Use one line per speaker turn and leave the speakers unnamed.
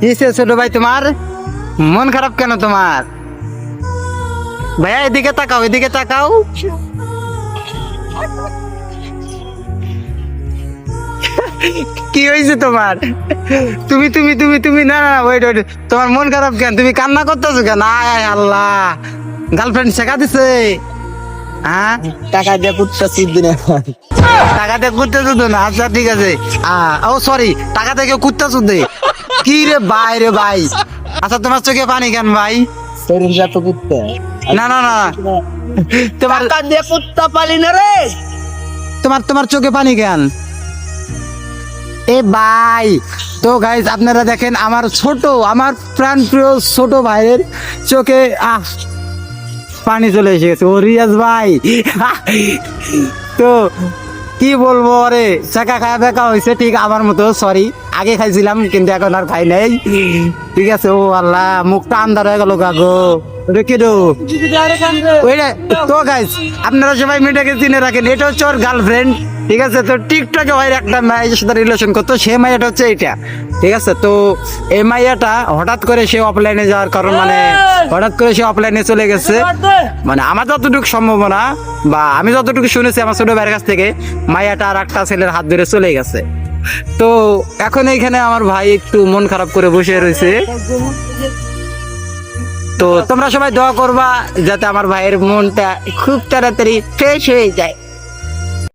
কিসে ছোট ভাই তোমার মন খারাপ কেন তোমার? ভাইয়া এদিকে তাকাও, এদিকে তাকাও। কি হয়েছে তোমার? তুমি তুমি তুমি তুমি না না ওয়েট ওয়েট, তোমার মন খারাপ কেন? তুমি কান্না করতেছো কেন? আয় আয় আল্লাহ, গার্লফ্রেন্ড শেখা দিছে? হ্যাঁ,
টাকা দিয়ে কুত্তা সুদ দিনে
টাকা দিয়ে কুত্তা চুদ না? আচ্ছা ঠিক আছে। ও সরি, টাকা থেকে কুত্তা চুদ দে? কি রে ভাই, রে ভাই। আচ্ছা তোমার চোখে পানি কেন ভাই?
শরীর যত কুত্তা
না না না, তোমার
টাকা দিয়ে কুত্তা পালি না রে।
তোমার তোমার চোখে পানি কেন? এ ভাই, তো গাইজ আপনারা দেখেন আমার ছোট, আমার প্রাণ প্রিয় ছোট ভাইয়ের চোখে পানি চলে এসেছে। ও রিয়াজ ভাই, তো কি বলবো, ওরে চাকা খাওয়া দেখা হয়েছে ঠিক আমার মতো। সরি, আগে খাইছিলাম কিন্তু এখন আর খাই নাই। ঠিক আছে। ও আল্লাহ, মুখটা আন্ধার হয়ে গেল গাগো। রেখে দো ওইটা। তো গাইজ আপনারা সবাই মেয়েটাকে চিনে রাখেন, এটা হচ্ছে ওর গার্লফ্রেন্ড। ঠিক আছে। তো টিকটকে ভাই একটা মায়ের সাথে রিলেশন করতো, সে মাইয়াটা হচ্ছে এইটা। ঠিক আছে। তো এই মাইয়াটা হঠাৎ করে সে অফলাইনে যাওয়ার কারণ, মানে হঠাৎ করে সে অফলাইনে চলে গেছে। মানে আমার যতটুকু সম্ভাবনা বা আমি যতটুকু শুনেছি আমার ছোট ভাইয়ের কাছ থেকে, মাইয়াটা আর একটা ছেলের হাত ধরে চলে গেছে। তো এখন এইখানে আমার ভাই একটু মন খারাপ করে বসে রয়েছে। তো তোমরা সবাই দোয়া করবা যাতে আমার ভাইয়ের মনটা খুব তাড়াতাড়ি ফ্রেশ হয়ে যায়।